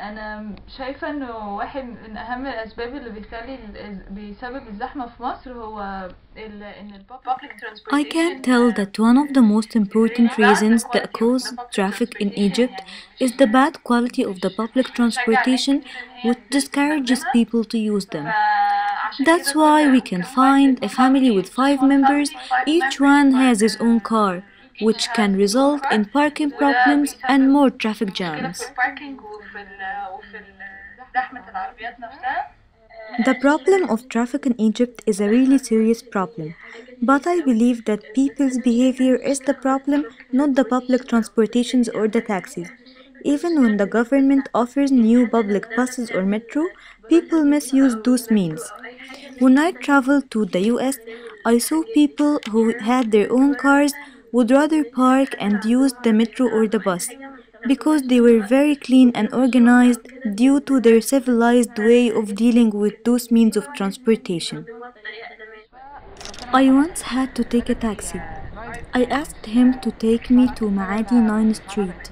انا شايفه انه واحد من اهم الاسباب اللي بيسبب الزحمه في مصر هو ان public I can tell that one of the most important reasons that cause traffic in Egypt is the bad quality of the public transportation, which discourages people to use them. That's why we can find a family with 5 members, each one has his own car, which can result in parking problems and more traffic jams. The problem of traffic in Egypt is a really serious problem, but I believe that people's behavior is the problem, not the public transportations or the taxis. Even when the government offers new public buses or metro, people misuse those means. When I traveled to the US, I saw people who had their own cars would rather park and use the metro or the bus because they were very clean and organized due to their civilized way of dealing with those means of transportation. I once had to take a taxi. I asked him to take me to Maadi 9th Street.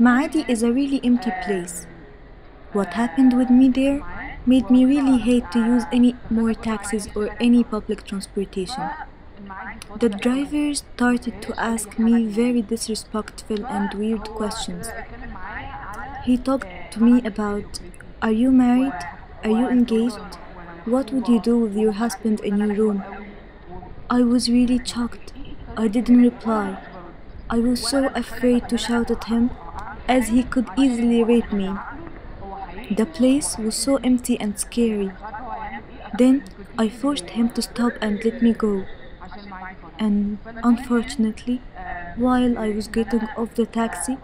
Maadi is a really empty place. What happened with me there made me really hate to use any more taxis or any public transportation. The driver started to ask me very disrespectful and weird questions. He talked to me about, are you married? Are you engaged? What would you do with your husband in your room? I was really shocked. I didn't reply. I was so afraid to shout at him, as he could easily rape me. The place was so empty and scary. Then I forced him to stop and let me go. And unfortunately, while I was getting off the taxi,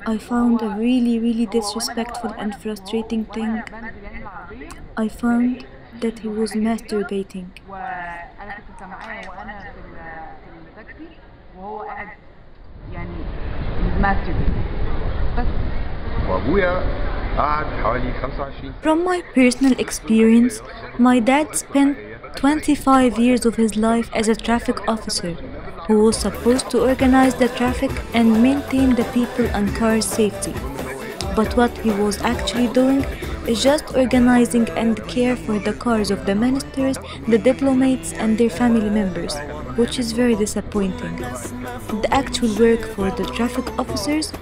I found a really disrespectful and frustrating thing. I found that he was masturbating. From my personal experience, my dad spent 25 years of his life as a traffic officer who was supposed to organize the traffic and maintain the people and cars' safety. But what he was actually doing is just organizing and care for the cars of the ministers, the diplomats and their family members, which is very disappointing. The actual work for the traffic officers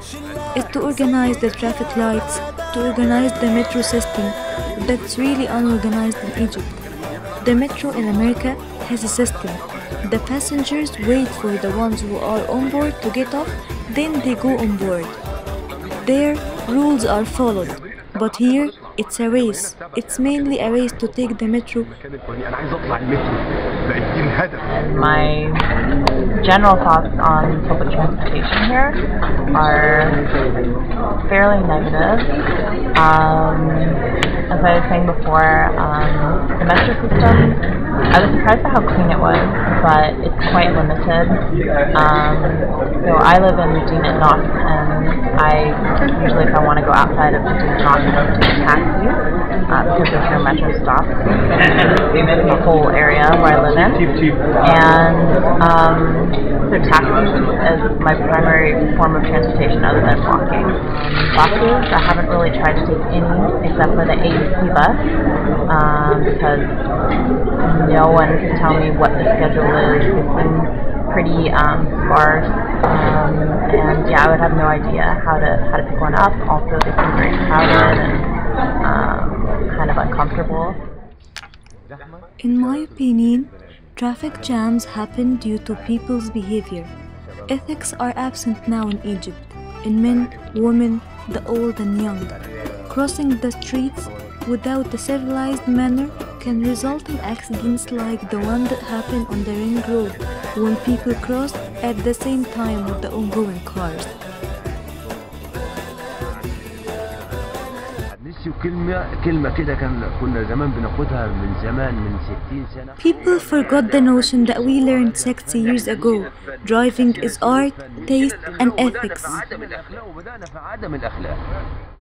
is to organize the traffic lights, to organize the metro system that's really unorganized in Egypt. The metro in America has a system. The passengers wait for the ones who are on board to get off, then they go on board. There, rules are followed, but here, it's a race. It's mainly a race to take the metro. My general thoughts on public transportation here are fairly negative. As I was saying before, the metro system, I was surprised at how clean it was, but it's quite limited. So I live in Medina Knox, and I usually, if I want to go outside of Medina Knox, I have to take a taxi because there's no metro stops in the whole area where I live in. And so taxis is my primary form of transportation other than walking. Buses, I haven't really tried to take any except for the AUC bus because no one can tell me what the schedule is. It's been pretty sparse, and yeah, I would have no idea how to pick one up. Also, they seem very crowded and kind of uncomfortable. In my opinion, traffic jams happen due to people's behavior. Ethics are absent now in Egypt, in men, women, the old and young. Crossing the streets without a civilized manner can result in accidents like the one that happened on the ring road when people crossed at the same time with the ongoing cars. People forgot the notion that we learned 60 years ago. Driving is art, taste and ethics.